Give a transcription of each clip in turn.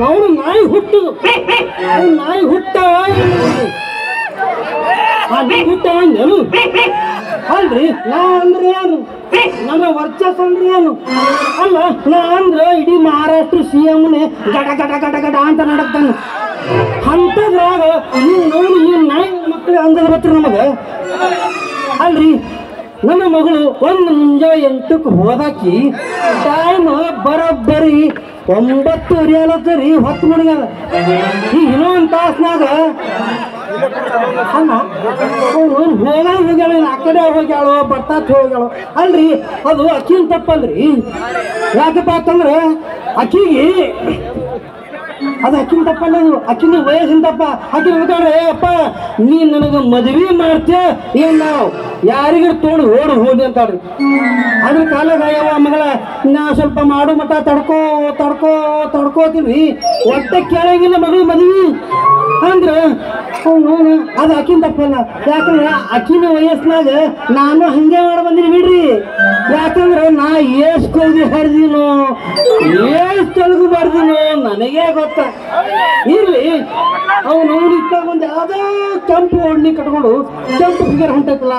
ನಾವು ನಾಯಿ ಹುಟ್ಟು ನಾಯಿ ಹುಟ್ಟ ಹುಟ್ಟ ಅಂದೇನು ಅಲ್ರಿ ನಾ ಅಂದ್ರೆ ಏನು ನನ್ನ ವರ್ಚಸ್ ಅಂದ್ರೆ ಏನು ಅಲ್ಲ ನಾ ಅಂದ್ರೆ ಇಡೀ ಮಹಾರಾಷ್ಟ್ರ CMನೇ ಗಡ ಗಡ ಗಡ ಗಡ ಅಂತ ನಡಕ್ತಾನೆ ಅಂಥದ್ರಾಗ ನೀವು ನೋಡಿ ನೀವು ನಾಯಿ ಮಕ್ಕಳು ಅಂದದ ಗೊತ್ತ್ರಿ ನಮಗೆ ಅಲ್ರಿ ನನ್ನ ಮಗಳು 1 ಮುಂಜಾನೆ 8ಕ್ಕೆ ಹೋದಾಕಿ ಟೈಮ್ ಬರೋಬ್ಬರಿ 9:30 ಅಲತ್ತರಿ ಹೊತ್ತು ಮಣಿಗಾರ ಈಗ ಇನ್ನೊಂದು ತಾಸ್ನಾಗ ಹೋಗ್ಯಾಳ ಆ ಕಡೆ ಹೋಗ್ಯಾಳು ಬರ್ತಾತ್ ಹೋಗ್ಯಾಳು ಅಲ್ರಿ ಅದು ಅಕ್ಕಿನ ತಪ್ಪಲ್ರಿ ಯಾಕಪ್ಪ ಅಂತಂದ್ರೆ ಅಕ್ಕಿಗೆ ಅದು ಅಕ್ಕಿನ ತಪ್ಪಲ್ಲ ಅದು ಅಕ್ಕಿನ ವಯಸ್ಸಿನ ತಪ್ಪ ಅಕ್ಕಿ ಹೇಳ್ತಾಳೆ ಅಪ್ಪ ನೀ ನನಗೆ ಮದುವೆ ಮಾಡ್ತೇ ಏನ್ ನಾವು ಯಾರಿಗಾರ ತೋಡು ಹೋಡಿ ಅಂತಾಳ್ರಿ ಅದ್ರ ಕಾಲಾಗ ಯಾವ ಮಗಳ ನಾ ಸ್ವಲ್ಪ ಮಾಡು ಮಟ್ಟ ತಡ್ಕೋತೀವಿ ಒಟ್ಟೆ ಕೇಳಂಗಿಲ್ಲ ಮಗಳು ಮದುವೆ ಅಂದ್ರೆ ಅದು ಅಕ್ಕಿನ ತಪ್ಪಲ್ಲ ಯಾಕಂದ್ರೆ ಅಕ್ಕಿನ ವಯಸ್ಸಿನಾಗ ನಾನು ಹಂಗೆ ಮಾಡಿ ಬಂದಿನಿ ಬಿಡ್ರಿ ಯಾಕಂದ್ರೆ ನಾ ಎಷ್ಟು ಕೊಲ್ಗಿ ಹರಿದಿನೋ ಎಷ್ಟು ತೆಲುಗು ಬರ್ದಿನೋ ನನಗೇ ಗೊತ್ತ ಇರ್ಲಿ ಅವನು ಒಂದು ಯಾವುದೋ ಕೆಂಪು ಒಡ್ನಿ ಕಟ್ಕೊಂಡು ಕೆಂಪು ಫಿಗರ್ ಹೊಂಟೈತಲ್ಲ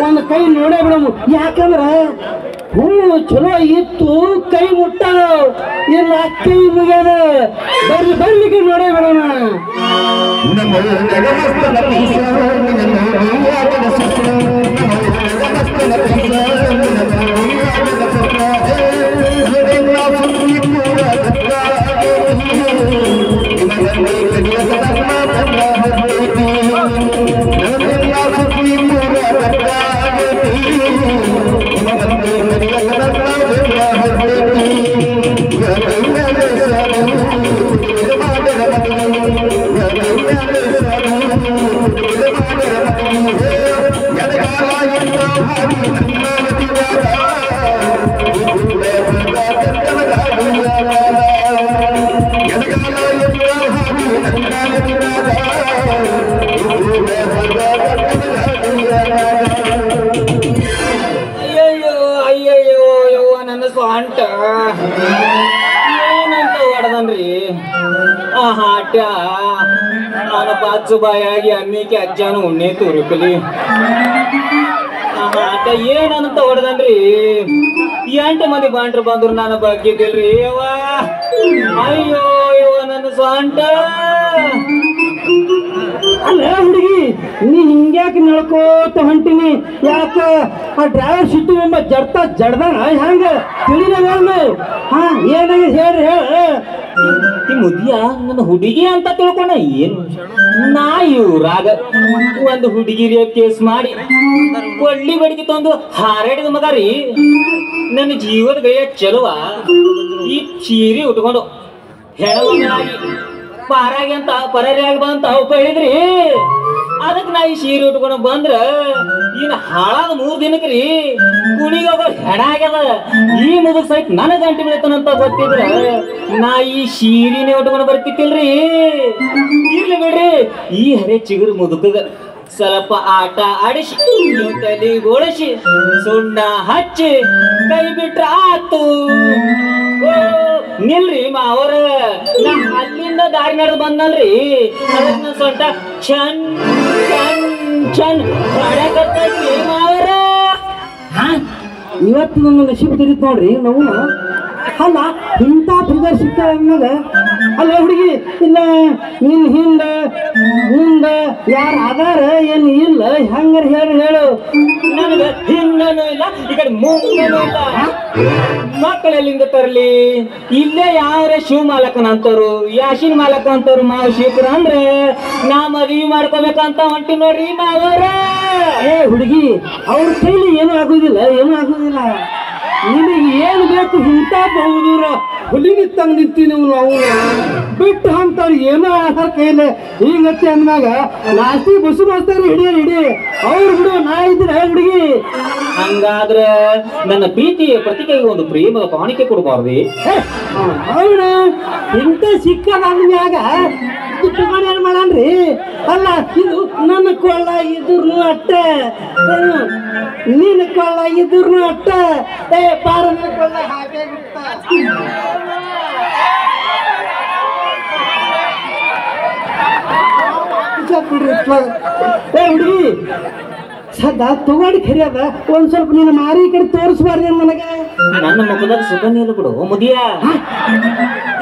ಒಂದು ಕೈ ನೋಡೇ ಬಿಡಮು ಯಾಕಂದ್ರೆ ಚಲೋ ಇತ್ತು ಕೈ ಮುಟ್ಟ ಇಲ್ಲ ಕೈ ಮುಗ್ಯಾದ ಬರ್ಲಿಕ್ಕೆ ನೋಡೇ ಬಿಡೋಣ ಸ್ವಂಟ ಏನಂತ ಹೊಡೆದನ್ರಿ ಆ ಹಾಟ ನಾನು ಬಾಚು ಬಾಯಾಗಿ ಅಮ್ಮಿಕೆ ಅಜ್ಜಾನು ಉಣ್ಣೆ ತುರುಕಲಿ ಆ ಹಾಟ ಏನಂತ ಹೊಡೆದನ್ರಿ 8 ಮಂದಿ ಬಾಂಡ್ರು ಬಂದ್ರು ನಾನು ಬಗ್ಗಿದ್ದಿಲ್ರಿ ಯವ್ವ ಅಯ್ಯೋ ಯವ್ವ ನನ್ನ ಸ್ವಂಟ ಅಲ್ಲ ಹುಡುಗಿ ನೀ ಹಿಂಗ್ಯಾಕೆ ನಡ್ಕೋತ ಹೊಂಟಿನಿ ಯಾಕ ಆ ಡ್ರೈವರ್ ಸಿಟ್ಟು ಎಂಬ ಜಡ್ದಾನ ಹೆಂಗ ತಿಳಿದ ಹಾ ಏನಾಗಿ ಹೇಳ್ರಿ ಈ ಮುದಿಯ ನನ್ನ ಹುಡುಗಿ ಅಂತ ತಿಳ್ಕೊಂಡ ಏನು ನಾ ಇವ್ರಾಗ ಒಂದು ಹುಡುಗಿರಿಯ ಕೇಸ್ ಮಾಡಿ ಕೊಳ್ಳಿ ಬಡಿಗೆ ತಂದು ಹಾರಾಡಿದ ಮಗ ರೀ ನನ್ನ ಜೀವದ ಗೈಯ ಚಲುವ ಈ ಚೀರಿ ಉಟ್ಕೊಂಡು ಹೆಣವಾಗಿ ಪಾರಾಗಿ ಅಂತ ಪರಾರಿಯಾಗಿ ಬಂತ ಅವಪ್ಪ ಹೇಳಿದ್ರಿ ಅದಕ್ಕೆ ನಾ ಈ ಸೀರೆ ಉಟ್ಕೊಂಡು ಬಂದ್ರ ಇನ್ನು ಹಾಳಾದ 3 ದಿನಕ್ರಿ ಕುಣಿಗೆ ಹೋಗೋ ಹೆಣ ಆಗ್ಯದ ಈ ಮುದುಕ್ ಸಹಿತ ನನಗೆ ಗಂಟೆ ಬೀಳ್ತಾನಂತ ಗೊತ್ತಿದ್ರ ನಾ ಈ ಸೀರೆನೇ ಉಟ್ಕೊಂಡು ಬರ್ತಿತ್ತಿಲ್ರಿ ಇರ್ಲಿ ಬಿಡ್ರಿ ಈ ಹರೆ ಚಿಗುರು ಮುದುಕಗ ಸ್ವಲ್ಪ ಆಟ ಆಡಿಸಿ ತಲೆ ಗೋಳಿಸಿ ಸುಣ್ಣ ಹಚ್ಚಿ ಕೈ ಬಿಟ್ರ ಆತು ನಿಲ್ರಿ ಮಾವರ ನಾ ಅಲ್ಲಿಂದ ದಾರಿ ನಡೆದು ಬಂದಲ್ರಿ ಅದನ್ನ ಸೊಂಟ ಚನ್ ಚನ್ ಚನ್ ಮಾಡಕತ್ತೈತಿ ಮಾವರ ಇವತ್ತು ನನ್ನ ನಶೀಬ್ ತಿರುತ್ ನೋಡ್ರಿ ನಾವು ಅಲ್ಲ ಇಂಥ ಫಿಗರ್ ಸಿಗ್ತಾವ ಆಮೇಲೆ ಅಲ್ಲ ಹುಡುಗಿ ಇಲ್ಲ ನಿನ್ ಹಿಂದ ಮುಂದ ಯಾರು ಅದಾರ ಏನು ಇಲ್ಲ ಹೆಂಗಾರ ಹೇಳು ನನಗೆ ಹಿಂದನೂ ಇಲ್ಲ ಈ ಕಡೆ ಮುಂದನೂ ಇಲ್ಲ ಮಕ್ಕಳೆಲ್ಲಿಂದ ತರ್ಲಿ ಇಲ್ಲೇ ಯಾವ್ರೆ ಶಿವ ಮಾಲಕನ ಅಂತವ್ರು ಯಾಶಿನ್ ಮಾಲಕ ಅಂತವ್ರು ಮಾವ ಶಿವಪುರ ಅಂದ್ರೆ ನಾ ಮದ್ವಿ ಮಾಡ್ಕೋಬೇಕಂತ ಹೊಂಟಿ ನೋಡ್ರಿ ಮಾವರ ಏ ಹುಡುಗಿ ಅವ್ರ ಕೈಲಿ ಏನೂ ಆಗುದಿಲ್ಲ ನಿನಗೆ ಏನು ಬೇಕು ಇಂಥ ಬಹುದೂರ ಹುಲಿಗೆ ತಂದು ನಿಂತೀವಿ ನಾವು ಬಿಟ್ಟು ಅಂತವ್ರು ಏನೋ ಆಧಾರ ಕೈಲೆ ಹಿಂಗತ್ತೆ ಅಂದಾಗ ಲಾಸ್ಟಿ ಬಸ್ಸು ಬರ್ತಾರೆ ಹಿಡಿ ಅವ್ರು ಬಿಡು ನಾ ಇದ್ರೆ ಹುಡುಗಿ ಹಂಗಾದ್ರ ನನ್ನ ಪ್ರೀತಿ ಪ್ರತಿಕೆಗೆ ಒಂದು ಪ್ರೇಮದ ಕಾಣಿಕೆ ಕೊಡಬಾರ್ದು ಅವನು ಇಂಥ ಸಿಕ್ಕದ ಅಂದ್ಮ್ಯಾಗ ಅದು ತಗೊಂಡು ಏನ್ ಮಾಡನ್ರಿ ಅಲ್ಲ ಇದು ನನ್ನ ಕೊಳ್ಳ ಇದ್ರೂ ಅಟ್ಟ ನಿನ್ನ ಕೊಳ್ಳ ಇದ್ರೂ ಅಟ್ಟ ಏ ಬಾರ ಕೊಳ್ಳ ಹಾಗೆ ಏ ಹುಡುಗಿ ಸದ್ದ ತಗೊಂಡು ಖರಿ ಅದ ಒಂದ್ ಸ್ವಲ್ಪ ನಿನ್ನ ಮಾರಿ ಕಡೆ ತೋರಿಸ್ಬಾರ್ದು ನನಗೆ ನನ್ನ ಮುಖದಾಗ ಸುಗಂಧ ಇಲ್ಲ ಬಿಡು ಮುದಿಯ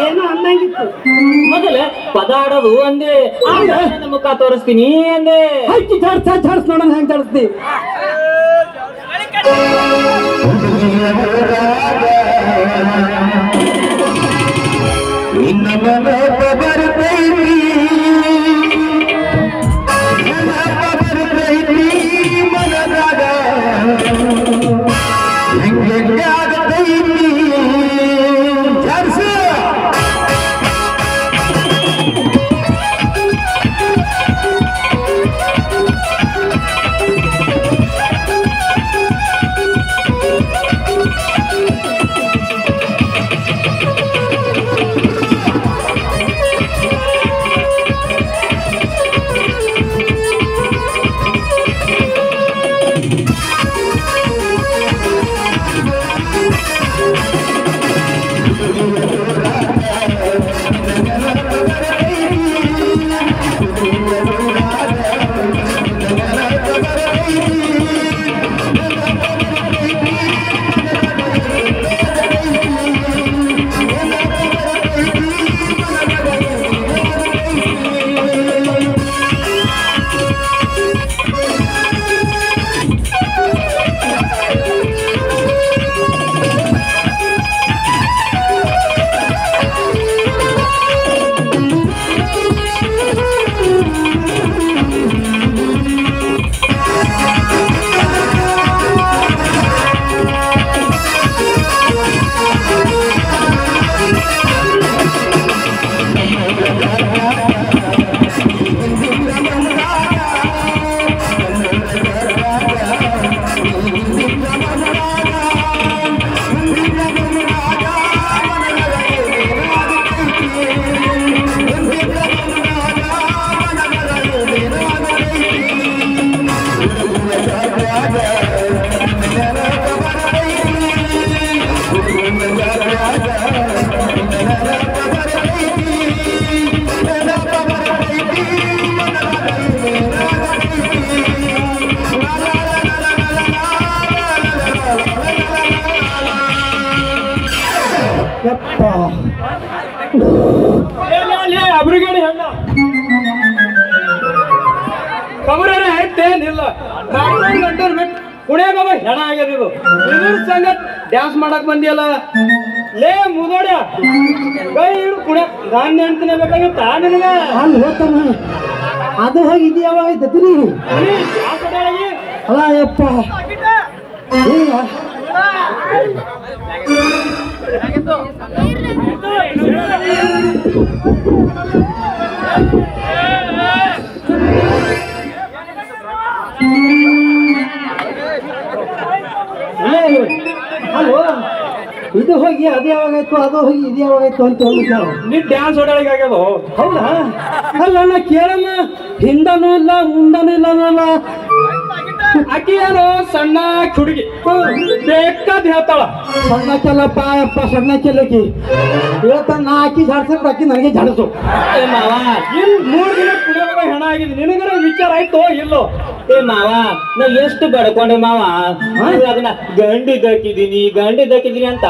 ಏನೋ ಅನ್ನಂಗಿತ್ತು ಮೊದಲ ಪದ ಆಡೋದು ಅಂದೆ ನನ್ನ ಮುಖ ತೋರಿಸ್ತೀನಿ ಅಂದೆ ಹಚ್ಚಿ ಚಾಡ್ಸ್ ನೋಡೋಣ ಹೆಂಗ್ ಚಾಡಿಸ್ತಿ ಅಬ್ರಿಗೇಡಿ ಹೆಣ್ಣ ಕಮರೇ ಐತೇನಿಲ್ಲ 4 ಗಂಟೆ ಬಿಟ್ಟು ಪುಣ್ಯಾಗ ಹೆಣ ಆಗ್ಯದ ಇದು ಇದ್ರ ಸಂಗತ್ ಡ್ಯಾನ್ಸ್ ಮಾಡಕ್ ಬಂದಿಯಲ್ಲ ಲೇ ಮುದೋಡ ಕೈ ಹಿಡು ಪುಣ್ಯ ಗಾಂಧಿ ಹೆಣ್ತಿನ ಬೇಕಾಗಿತ್ತ ನಿನಗ ಅಲ್ಲಿ ಹೋಗ್ತಾನ ಅದು ಹೋಗಿ ಇದು ಯಾವಾಗ ಐತತಿ ಅಲ್ಲ ಯಪ್ಪ ಈಗ ಅಲ್ವ ಇದು ಹೋಗಿ ಅದು ಯಾವಾಗಾಯ್ತು ಅದು ಹೋಗಿ ಇದು ಯಾವಾಗಾಯ್ತು ಅಂತ ಹೇಳ್ಬಿಟ್ಟು ನೀ ಡ್ಯಾನ್ಸ್ ಹೊಡೆಯಲಿಕ್ಕೆ ಆಗ್ಯದ ಹೌದಾ ಅಲ್ಲ ನಾ ಕೇಳಮ್ಮ ಹಿಂದನೂ ಇಲ್ಲ ಮುಂದನೂ ಇಲ್ಲ ಅನ್ನಲ್ಲ ಆಕಿ ಏನು ಸಣ್ಣ ಹುಡುಗಿ ಬೇಕಾದ್ ಹೇಳ್ತಾಳ ಸಣ್ಣ ಚೆಲ್ಲಪ್ಪ ಅಪ್ಪ ಸಣ್ಣ ಚೆಲ್ಲಕಿ ಹೇಳ್ತಾನ ನಾ ಹಾಕಿ ಜಾಡ್ಸಕ್ ಹಾಕಿ ನನಗೆ ಜಾಡಿಸು ಏ ಮಾವ ಇನ್ 3 ದಿನ ಪುಣ್ಯಾಗ ಹೆಣ ಆಗಿದೆ ನಿನಗರ ವಿಚಾರ ಆಯ್ತೋ ಇಲ್ಲೋ ಏ ಮಾವ ನಾ ಎಷ್ಟು ಬಡ್ಕೊಂಡೆ ಮಾವ ಅದನ್ನ ಗಂಡಿದ್ದಕ್ಕಿದೀನಿ ಅಂತ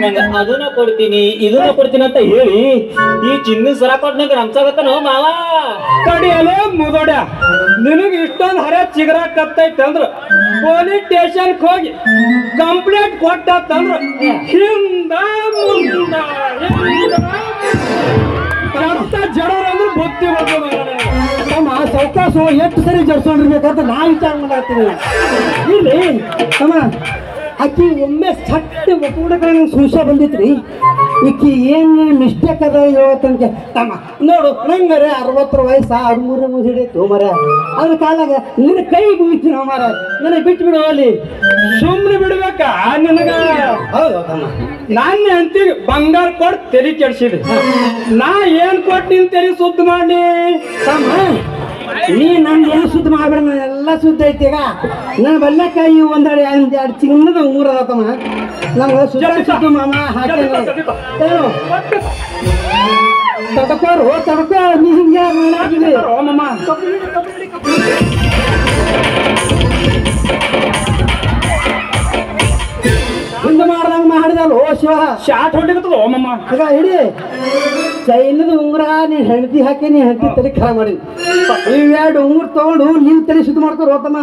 ನಂಗ ಅದನ್ನ ಕೊಡ್ತೀನಿ ಇದನ್ನ ಕೊಡ್ತೀನಿ ಅಂತ ಹೇಳಿ ಈ ಚಿನ್ನ ಸರ ಕೊಟ್ನಾಗ ರಂಸಾಗತ್ತನೋ ಮಾವ ತಡಿಯಲೇ ಮುದೋಡ ನಿನಗೆ ಇಷ್ಟೊಂದು ಹರ ಚಿಗರ ಕತ್ತೈತೆ ಅಂದ್ರ ಪೊಲೀಸ್ ಸ್ಟೇಷನ್ಗೆ ಹೋಗಿ ಕಂಪ್ಲೇಂಟ್ ಕೊಟ್ಟಂದ್ರ ಹಿಂದ ಮುಂದ ಜಡೋರ್ ಅಂದ್ರೆ ಬುದ್ಧಿ ನಮ್ಮ ಸೌಕಾಸ ಎಷ್ಟು ಸರಿ ಜಡ್ಸ್ಕೊಂಡಿರ್ಬೇಕಂತ ನಾ ವಿಚಾರ ಮಾಡತ್ತೀನಿ ಇಲ್ಲಿ ತಮ್ಮ ಅಕ್ಕಿ ಒಮ್ಮೆ ಸಟ್ಟ ಒಪ್ಪುಡಕ ಸೂಸ ಬಂದಿತ್ರಿ ಈಕಿ ಏನು ಮಿಸ್ಟೇಕ್ ಅದ ಹೇಳ್ತಂತೆ ತಮ್ಮ ನೋಡು ನಂಗರೆ 60 ವಯಸ್ಸು 63 ಹಿಡಿತು ಮರ ಅದ್ರ ಕಾಲಾಗ ನಿನ್ನ ಕೈ ಮುಗಿತು ನಾವು ಮರ ನನಗೆ ಬಿಟ್ಟು ಬಿಡು ಅಲ್ಲಿ ಸುಮ್ಮನೆ ಬಿಡ್ಬೇಕಾ ನಿನಗ ಹೌದು ತಮ್ಮ ನನ್ನ ಹೆಂಡತಿಗೆ ಬಂಗಾರ ಕೊಟ್ಟು ತೆರಿ ಕೆಡ್ಸಿದೆ ನಾ ಏನ್ ಕೊಟ್ಟು ನಿನ್ ತೆರಿ ಸುದ್ದ ಮಾಡಿ ತಮ್ಮ ನೀ ನಂದು ಏನು ಶುದ್ಧ ಮಾಡ್ಬೇಡ ನಾನು ಎಲ್ಲ ಶುದ್ಧ ಐತಿ ಈಗ ನನ್ನ ಬಲ್ಲಕಾಯಿ ಒಂದೆರಡು ಚಿನ್ನದ ಊರ ತಮ್ಮ ನಮ್ಗೆ ಶುದ್ಧ ಮಾಮ ಹಾಕಿ ತಡ್ಕೋರು ತಡ್ಕೋ ನೀ ಹಿಂಗೆ ಮಾಡಾಕ್ಲಿ ಮಮ್ಮ ಹಿಂದೆ ಮಾಡ್ದಂಗ ಮಾಡಿದಲ್ಲ ಓ ಶಿವ ಶಾಟ್ ಹೊಡಿಕತ್ತದ ಮಮ್ಮ ಈಗ ಹಿಡಿ ಚೈನದ ಉಂಗುರ ನೀನ್ ಹೆಂಡತಿ ಹಾಕಿ ನೀ ಹೆಂಡತಿ ತಲೆ ಖಾರ ಮಾಡಿ ಇವೆರಡು ಉಂಗುರ ತಗೊಂಡು ನಿನ್ ತಲೆ ಶುದ್ಧ ಮಾಡ್ತಾರ ಹೋತಮ್ಮ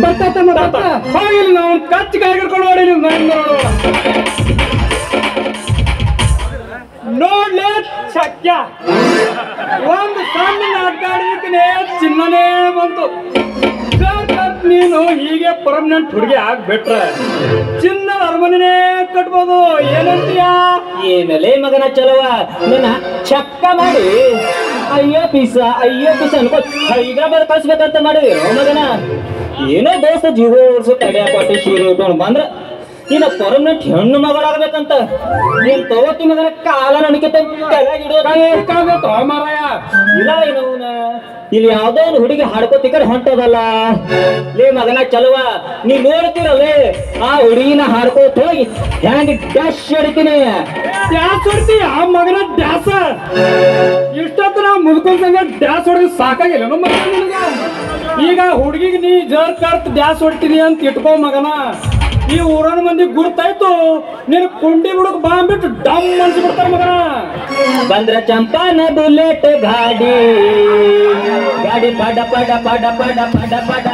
ಬರ್ತಮ್ಮ ಬರ್ತ ಹೋಗಿಲ್ಲ ನಾವು ಕಚ್ಚಿ ಕಾಯಿ ಕರ್ಕೊಂಡು ನೋಡಿ ನೋಡ್ಲೇ ಶಕ್ಯ ಒಂದು ಸಣ್ಣ ನಾಟ್ಕಾಡಲಿಕ್ಕೆ ಚಿನ್ನನೇ ಬಂತು ನೀನು ಹೀಗೆ ಪರ್ಮನೆಂಟ್ ಹುಡುಗಿ ಆಗ್ಬಿಟ್ರೆ ಚಿನ್ನದ ಅರಮನೆ ಕಟ್ಬೋದು ಏನಂತೀಯ ಏನಲೇ ಮಗನ ಚಲವ ನನ್ನ ಚಕ್ಕ ಮಾಡಿ ಅಯ್ಯೋ ಪೀಸ ಅನ್ಕೋ ಹೈದರಾಬಾದ್ ಕಳ್ಸ್ಬೇಕಂತ ಮಾಡಿವಿ ಮಗನ ಏನೋ ದೋಸ್ತ ಜೀವ ಓಡಿಸೋ ತಡೆ ಪಾಟಿ ಸೀರೆ ಉಟ್ಕೊಂಡು ಬಂದ್ರ ಇನ್ನ ಪರ್ಮನೆಂಟ್ ಹೆಣ್ಣು ಮಗಳಾಗ್ಬೇಕಂತ ನೀನ್ ತಗೋತಿ ಮಗನ ಕಾಲ ನಡಕಿತ ಕೆಳಗಿಡೋಕಾಗತ್ತೋ ಮಾರಾಯ ಇಲ್ಲ ಏನವನ ಇಲ್ಲಿ ಯಾವ್ದೋ ಒಂದು ಹುಡುಗಿ ಹಾಡ್ಕೋತಿಕರ್ ಹೊಂಟದಲ್ಲ ಲೇ ಮಗನ ಚಲವ ನೀ ನೋಡ್ತೀರಲ್ಲೇ ಆ ಹುಡುಗಿನ ಹಾಡ್ಕೋತ ಹೋಗಿ ಹೆಂಗ್ ಡ್ಯಾಶ್ ಹೊಡಿತೀನಿ ಡ್ಯಾಸ್ ಹೊಡ್ತಿ ಆ ಮಗನ ಡ್ಯಾಸ ಇಷ್ಟೊತ್ತು ನಾವು ಮುದ್ಕೊಂಡ್ ಸಂಗ ಡ್ಯಾಸ್ ಹೊಡೆದು ಸಾಕಾಗಿಲ್ಲ ನಮ್ಮ ನಿನಗ ಈಗ ಹುಡುಗಿಗೆ ನೀ ಜರ್ ಕರ್ತ್ ಡ್ಯಾಸ್ ಹೊಡ್ತೀನಿ ಅಂತ ಇಟ್ಕೋ ಮಗನ ಈ ಊರನ ಮಂದಿ ಗುರ್ತಾಯ್ತು ನೀನು ಕುಂಡಿ ಬಿಡಕ್ ಬಾಂಬಿಟ್ಟು ಡಮ್ ಅನ್ಸ್ಬಿಡ್ತಾರ ಮಗನ ಬಂದ್ರ ಚಂಪಾನ ಬುಲೆಟ್ ಗಾಡಿ ಗಾಡಿ ಪಡ ಪಡ ಪಡ ಪಡ ಪಡ ಪಡ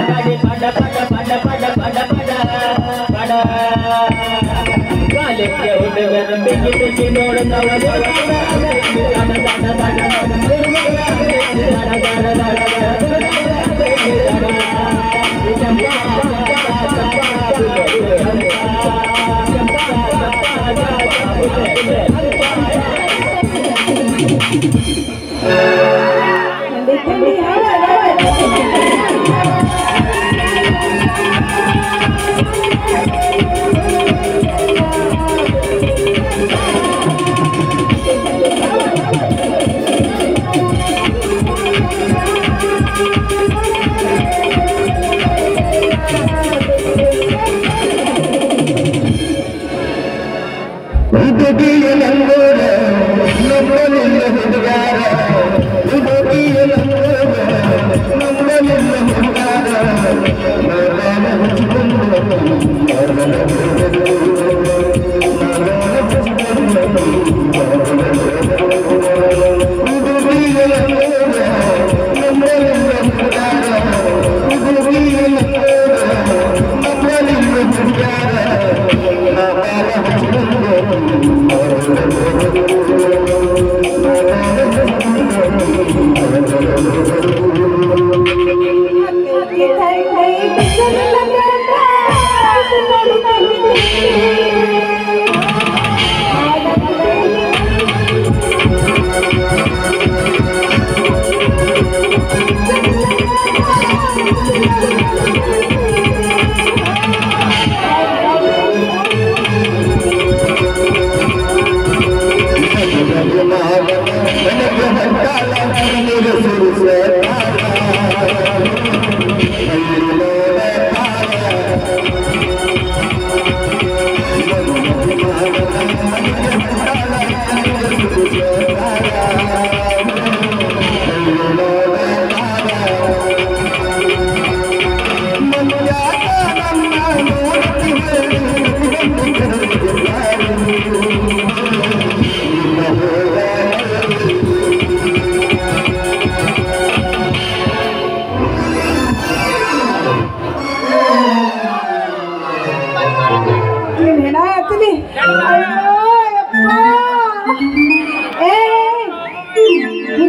ಗಾಡಿ ಪಡ ಪಡ ಪಡ ಪಡ ಪಡ ಪಡ ಪಡ ಕಾಲಕ್ಕೆ ಹುಡುಗರ ಬಿಗಿ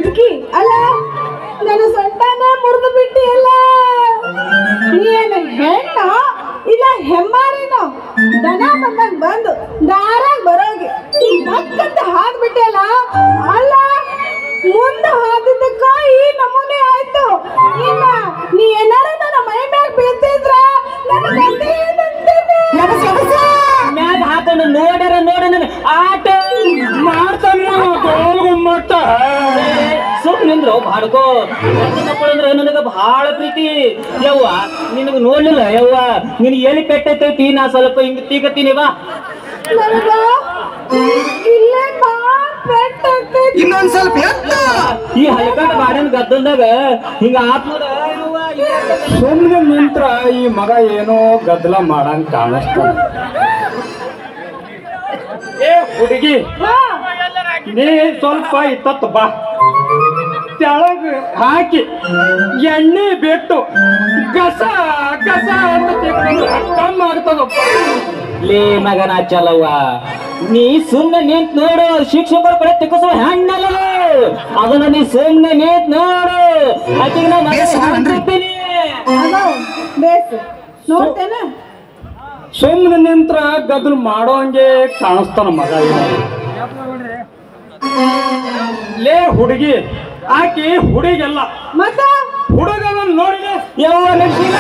ಬಿಗಿ ಅಲ್ಲ ನನ್ನ ಸೊಂಟನ ಮುರಿದು ಬಿಟ್ಟಿ ಅಲ್ಲ ನೀನು ಹೆಣ್ಣು ಇಲ್ಲ ಹೆಮ್ಮಾರಿನೋ ದನ ಬಂದಂಗ ಬಂದು ದಾರಾಗ ಬರೋಗ ಬೇಕಂತ ಹಾದ್ಬಿಟ್ಟೆಲ್ಲ. ಅಲ್ಲ ಮುಂದೆ ಹಾದಿದ್ದಕ್ಕ ಈ ನಮೂನೆ ಆಯ್ತು. ಇನ್ನ ನೀ ಏನಾರ ನನ್ನ ಮೈ ಮ್ಯಾಗ ಬೀಳ್ತಿದ್ರ ನನ್ನ ಗಂಟೆ ಮ್ಯಾಗ ಹಾಕೊಂಡು ನೋಡ್ಯಾರ ನೋಡ ನನ್ನ ಆಟ ಮಾಡ್ತಾನ ಮಟ್ಟ ಸುಮ್ ನಿಂದ್ರು ಬಾಡ್ಕೋ ಮಕ್ಕಳಂದ್ರೆ ನನಗ ಬಹಳ ಪ್ರೀತಿ ಯವ್ವ. ನಿನಗ ನೋಡ್ಲಿಲ್ಲ ಯವ್ವ, ನಿನ್ ಎಲ್ಲಿ ಪೆಟ್ಟೈತಿ ನಾ ಸ್ವಲ್ಪ ಹಿಂಗ್ ತೀಗತ್ತೀನಿ ಬಾ. ನನಗ ಇಲ್ಲೇ ಬಾ ಪೆಟ್ಟೈತಿ. ಇನ್ನೊಂದ್ ಸ್ವಲ್ಪ ಎತ್ತ. ಈ ಹಲಕಟ್ ಬಾಡನ್ ಗದ್ದಲ್ದಾಗ ಹಿಂಗ ಆತ್ಮದ ಸುಮ್ಮನೆ ನಿಂತ್ರ ಈ ಮಗ ಏನೋ ಗದ್ದಲ ಮಾಡಂಗ್ ಕಾಣಿಸ್ತಾನ. ಏ ಹುಡುಗಿ, ಹಾ ನೀ ಸ್ವಲ್ಪ ಇತ್ತತ್ತು ಬಾ, ತೆಳಗ ಹಾಕಿ ಎಣ್ಣೆ ಬಿಟ್ಟು ಗಸ ಗಸ ಅಂತ ತೆಗೆದು ಕಮ್ಮ ಆಗ್ತದಪ್ಪ. ಲೇ ಮಗನ ಚಲವ್ವ, ನೀ ಸುಮ್ನೆ ನಿಂತ್ ನೋಡು. ಶಿಕ್ಷಕರ ಕಡೆ ತಿಕ್ಕಸುವ ಹೆಣ್ಣಲ್ಲ ಅದನ್ನ ನೀ ಸುಮ್ನೆ ನಿಂತ್ ನೋಡು. ಆಕಿಗೆ ನಾ ಮಾಡ್ತೀನಿ. ಅದು ಬೇಸ್ ನೋಡ್ತೇನ. ಸುಮ್ಮನೆ ನಿಂತ್ರ ಗದ್ದಲು ಮಾಡೋಂಗೆ ಕಾಣಿಸ್ತಾನ ಮಗ ಇವ. ಲೇ ಹುಡುಗಿ, ಆಕಿ ಹುಡುಗಿಲ್ಲ ಮತ್ತ ಹುಡುಗನ ನೋಡಿದೆ ಯವ್ವ ನಡ್ಸಿಲ್ಲ.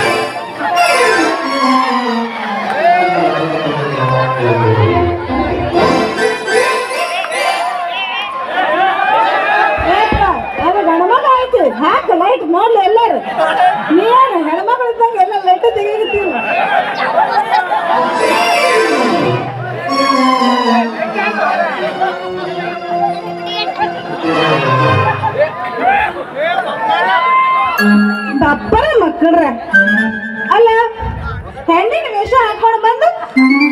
ಅದು ಗಣಮಗ ಆಯ್ತು. ಹಾಕ ಲೈಟ್ ನೋಡ್ಲಿ ಎಲ್ಲಾರು. ನೀನು ಹೆಣ್ಮಕ್ಳು ಇದ್ದಂಗ ಎಲ್ಲ ಲೈಟ್ ತೆಗಿತೀವಿ. ದಪ್ಪರ ಮಕ್ಕಳ್ರ ಅಲ್ಲ, ಹೆಣ್ಣಿನ ವೇಷ ಹಾಕೊಂಡು ಬಂದು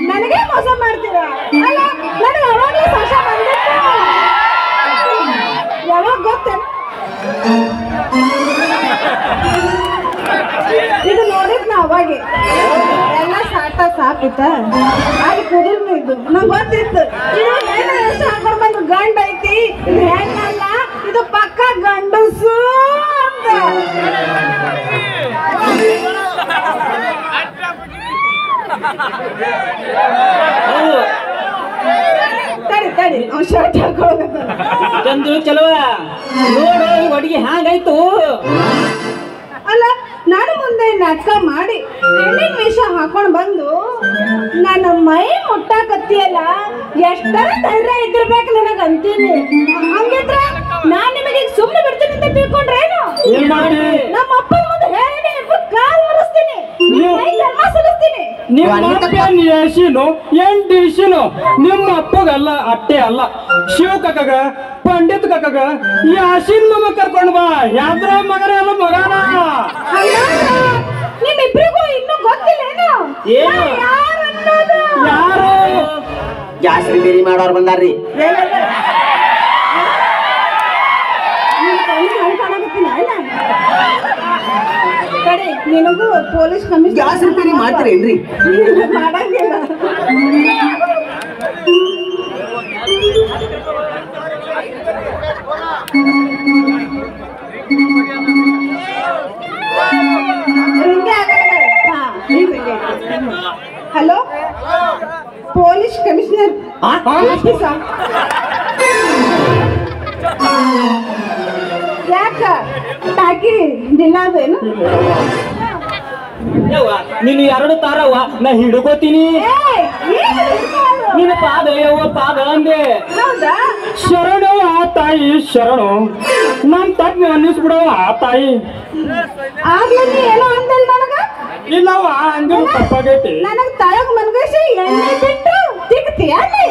ನನಗೆ ಮೋಸ ಮಾಡ್ತೀರಾ? ಅಲ್ಲ, ನನಗೆ ಅವಾಗಲೇ ಸಂಶ ಬಂದಿತ್ತು. ಯಾವಾಗ ಗೊತ್ತೇನು? ಇದು ನೋಡಿದ್ ನಾ ಅವಾಗೆ ಎಲ್ಲ ಸಾಪಿತ್ತ ಅಲ್ಲಿ ಕುದುರ್ನು ಇದ್ದು ನಂಗೆ ಗೊತ್ತಿತ್ತು. ಇದು ಹೆಣ್ಣು ವೇಷ ಹಾಕೊಂಡು ಬಂದು ಗಂಡ ಐತಿ, ಇದು ಹೆಣ್ಣಲ್ಲ, ಇದು ಪಕ್ಕ ಗಂಡಸು ಅಂತ. ತಡಿ ತಡಿ ಅವ್ನು ಶರ್ಟ್ ಹಾಕೊಳ್ಳೋಕತ್ತಾನ. ಚಂದ್ರು ಚಲವ ನೋಡು ಈ ಹುಡುಗಿ ಹ್ಯಾಂಗಾಯ್ತು. ಅಲ್ಲ, ನಾನು ಮುಂದೆ ನಾಟಕ ಮಾಡಿ ಹೆಣ್ಣಿನ ವೇಷ ಹಾಕೊಂಡು ಬಂದು ನನ್ನ ಮೈ ಮುಟ್ಟಾಕತ್ತಿಯಲ್ಲ, ಎಷ್ಟರ ಧೈರ್ಯ ಇದ್ದಿರ್ಬೇಕು ನನಗೆ ಅಂತೀನಿ. ಹಂಗಿದ್ರ ನಾನ್ ನಿಮಗೆ ಸುಮ್ಮನೆ ಬಿಡ್ತೀನಿ ಅಂತ ತಿಳ್ಕೊಂಡ್ರೇನು? ಏನ್ ಮಾಡಿ? ನಮ್ಮ ಅಪ್ಪನ ಮುಂದೆ ಹೇಳಿ ಕಾಲ್ ಮುರಿಸ್ತೀನಿ, ಮೈ ಧರ್ಮ ಸಲ್ಲಿಸ್ತೀನಿ. ನಿಮ್ಮ ಅಪ್ಪನ ಯಶಿನು ಏನ್ ಡಿಶಿನು ನಿಮ್ಮ ಅಪ್ಪಗಲ್ಲ ಅಟ್ಟೆ ಅಲ್ಲ, ಶಿವ ಕಕ್ಕಗ ಪಂಡಿತ್ ಕಕ್ಕಗ ಯಾಶಿನ್ ಮಗ ಕರ್ಕೊಂಡು ಬಾ. ಯಾದ್ರ ಮಗನ ಎಲ್ಲ ಮಗನ. ನಿಮ್ಮಿಬ್ರಿಗೂ ಇನ್ನೂ ಗೊತ್ತಿಲ್ಲೇನು ಏನು? ಯಾರು ಅನ್ನೋದು? ಯಾರು? ಜಾಸ್ತಿ ಬೇರಿ ಮಾಡೋರು ಬಂದಾರ್ರಿ. ಕಡೆ ನಿನಗೂ ಪೊಲೀಸ್ ಕಮಿಷನರ್ ಜಾಸ್ತಿ ಬೇರಿ ಮಾಡ್ತೀರೇನ್ರಿ? ಮಾಡಂಗಿಲ್ಲ. ಹಲೋ, ಪೊಲೀಸ್ ಕಮಿಷನರ್ ಯಾಕ ಟಾಕಿ ದಿಲ್ಲಾದೇನು? ಯವ್ವ ನೀನು ಎರಡು ತಾರವ್ವ, ನಾ ಹಿಡ್ಕೋತೀನಿ. ನಿನ್ನ ಪಾದ ಯವ್ವ ಪಾದ ಅಂದೆ. ಹೌದಾ? ಶರಣು ಆ ತಾಯಿ ಶರಣು, ನಮ್ ತಪ್ಪು ಅನ್ನಿಸ್ಬಿಡವ ಆ ತಾಯಿ. ಆಗ್ಲೇ ನೀ ಏನೋ ಅಂದಲ್ ನನಗ? ಇಲ್ಲವ ಅಂದಿರು ತಪ್ಪಾಗೈತಿ. ನನಗ್ ತಳಗ್ ಮನ್ಗಸಿ ಎಣ್ಣೆ ಬಿಟ್ಟು ತಿಕ್ತೀಯ ಅಲ್ಲಿ?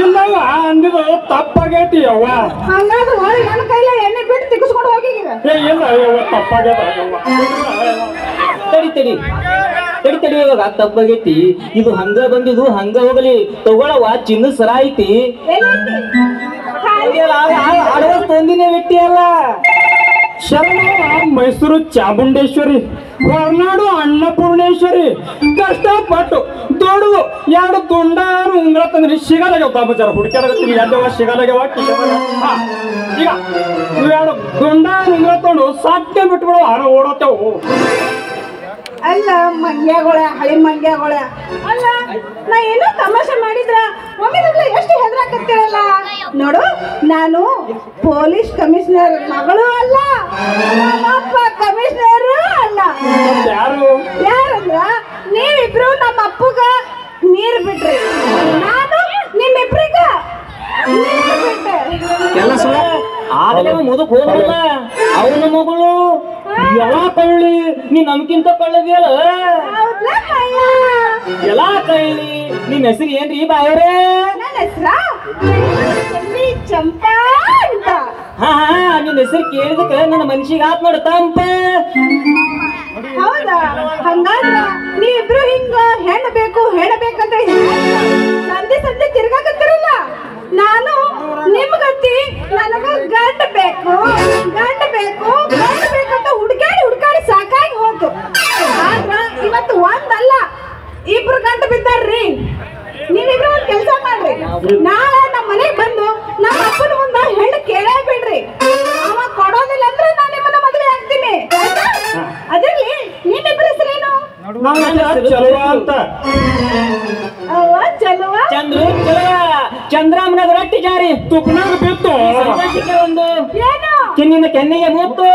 ಇಲ್ಲವ ಅಂದಿರು ತಪ್ಪಾಗೈತಿ ಅವ್ವ. ಹಂಗಾದ್ರೆ ಹೊಳಿ ನನ್ನ ಕೈಲೇ ಎಣ್ಣೆ ಬಿಟ್ಟು ತಿಕ್ಕಿಸ್ಕೊಂಡು ಹೋಗಿ ಈಗ. ಏ ಇಲ್ಲ ಯವ್ವ ತಪ್ಪಾಗೈತ ಯವ್ವ. ತಡಿ ತಡಿ ತಡಿ ತಡಿ ಇವಾಗ ತಪ್ಪಾಗೈತಿ. ಇದು ಹಂಗ ಬಂದಿದ್ದು ಹಂಗ ಹೋಗಲಿ. ತಗೊಳವ ಚಿನ್ನ ಸರ ಐತಿ. ಅಡವ ತೊಂದಿನೇ ಬಿಟ್ಟಿ ಅಲ್ಲ. ಶರಣ ಮೈಸೂರು ಚಾಮುಂಡೇಶ್ವರಿ, ಹೊರನಾಡು ಅನ್ನಪೂರ್ಣೇಶ್ವರಿ. ಕಷ್ಟಪಟ್ಟು ದೊಡ್ಡದು ಎರಡು ದುಂಡಾರು ಉಂಗ್ರ ತಂದ್ರಿ ಸಿಗಲಾಗ್ಯಾವ. ತಾಮಚಾರ ಹುಡುಕ್ಯಾಡಗತ್ತೀನಿ ಎಲ್ಲವ ಸಿಗಲಾಗ್ಯಾವ. ಈಗ ಇವೆರಡು ದುಂಡಾರು ಉಂಗ್ರ ತೊಗೊಂಡು ಸತ್ಯ ಬಿಟ್ಬಿಡೋ ಹಣ ಓಡತ್ತೇವು. ಅಲ್ಲ ಮಂಗ್ಯಾಗೊಳ, ಹಳಿ ಮಂಗ್ಯಾಗೊಳ. ಅಲ್ಲ ನಾ ಏನೋ ತಮಾಷೆ ಮಾಡಿದ್ರ ಒಮ್ಮೆದಾಗ್ಲೇ ಎಷ್ಟು ಹೆದರಾಕತ್ತೀರಲ್ಲ? ನೋಡು ನಾನು ಪೊಲೀಸ್ ಕಮಿಷನರ್ ಮಗಳು ಅಲ್ಲ, ನಮ್ಮಪ್ಪ ಕಮಿಷನರ್ ಅಲ್ಲ. ಯಾರು? ಯಾರಂದ್ರ ನೀವಿಬ್ರು ನಮ್ಮ ಅಪ್ಪಗ ನೀರು ಬಿಟ್ರಿ, ನಾನು ನಿಮ್ಮಿಬ್ರಿಗ ನೀರು ಬಿಟ್ಟೆ. ಕೆಲಸ ಆಗಲೇ ಮುದುಕ್ ಹೋದಲ್ಲ ಅವನ ಮಗಳು ಎಲ್ಲ ಕಳ್ಳಿ ನೀ ನಮ್ಕಿಂತ ಕಳ್ಳದಿಯಲ್ಲ. ಹೌದಾ ಅಯ್ಯ? ಎಲ್ಲ ಕಳ್ಳಿ. ನಿಮ್ ಹೆಸರು ಏನ್ರಿ ಬಾಯವ್ರೆ? ನನ್ನ ಹೆಸ್ರ ಚಂಪಾ ಅಂತ. ಹಾ ನಿನ್ ಹೆಸರು ಕೇಳಿದಕ್ಕೆ ನನ್ನ ಮನ್ಸಿಗೆ ಆತ್ ನೋಡ ತಂಪ. ಹೌದಾ? ಹಂಗಾದ್ರ ನೀವಿಬ್ರು ಹಿಂಗ ಹೆಣ್ಣು ಬೇಕು ಹೆಣ್ಣು ಬೇಕಂತ ಸಂಧಿ ಸಂಧಿ ತಿರ್ಗಾಕತ್ತಿರಲ್ಲ. ನಾನು ನಿಮ್ಗತ್ತಿ ನನಗ ಗಂಡ ಬೇಕು ಗಂಡ ಬೇಕು ಗಂಡ ಬೇಕಂತ ಹುಡುಕಾಡಿ ಸಾಕಾಗಿ ಹೋತು. ಆದ್ರ ಇವತ್ತು ಒಂದಲ್ಲ ಇಬ್ರು ಗಂಡ ಬಿದ್ದಾರ್ರಿ. ನೀವಿಬ್ರು ಒಂದ್ ಕೆಲಸ ಮಾಡ್ರಿ, ನಾಳೆ ನಮ್ಮ ಮನೆಗೆ ಬಂದು ನಮ್ಮ ಅಪ್ಪನ ಮುಂದ ಹೆಣ್ಣು ಕೇಳೇ ಬಿಡ್ರಿ. ಅವ ಕೊಡೋದಿಲ್ಲ ಅಂದ್ರೆ ನಾನು ನಿಮ್ಮನ್ನ ಮದುವೆ ಆಗ್ತೀನಿ. ಅದಿರ್ಲಿ, ನಿಮ್ಮಿಬ್ಬರ ಹೆಸರೇನು? ಚಲುವ ಅಂತ. ಅವ್ವ ಚಲುವ. ಚಂದ್ರು ಚಲುವ. ಚಂದ್ರಾಮನದ ರೊಟ್ಟಿ ಜಾರಿ ತುಪ್ಪನಾಗ ಬಿತ್ತು. ಸಂತೋಷಕ್ಕೆ ಒಂದು ಏನು? ಚಿನ್ನಿನ ಕೆನ್ನೆಗೆ ಮೂತ್ತು.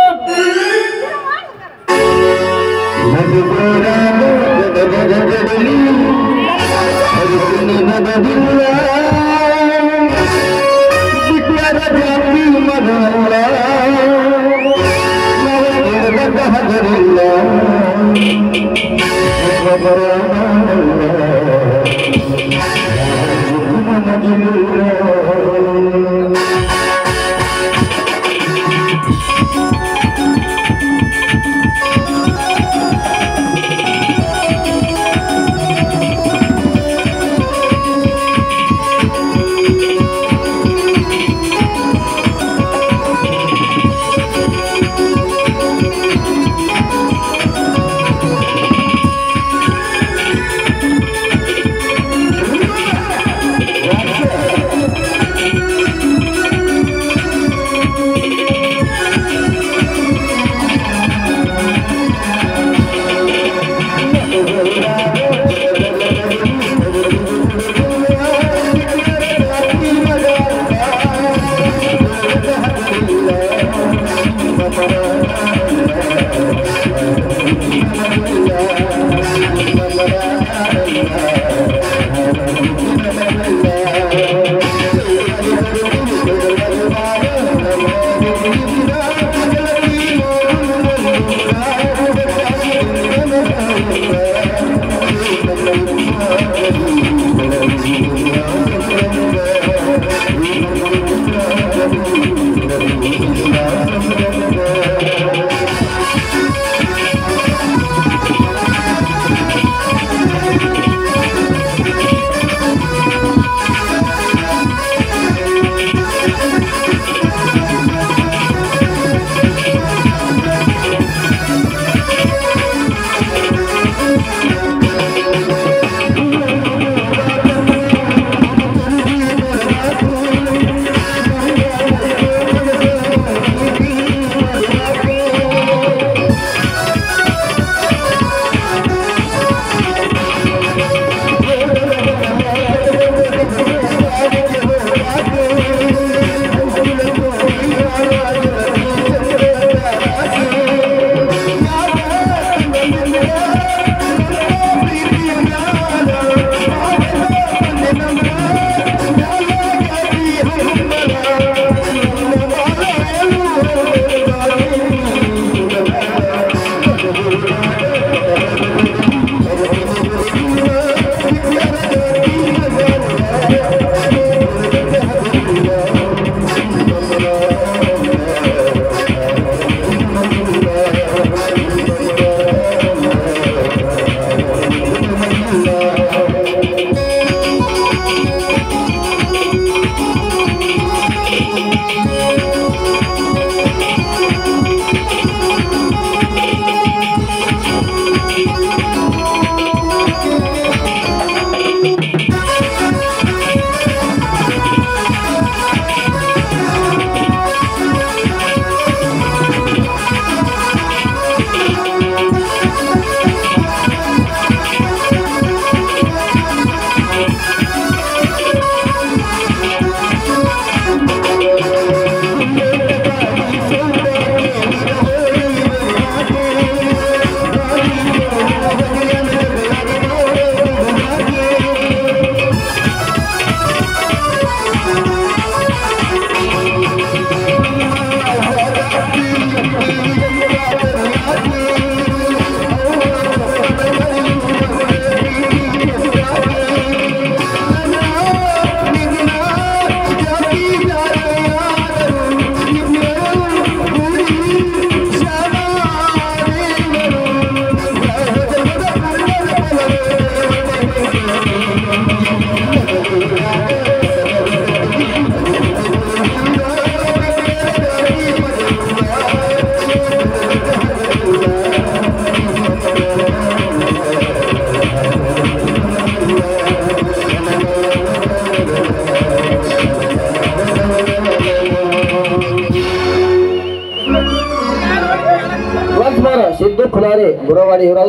ಗುರವಾಡಿ ಇವರಾದ್ರು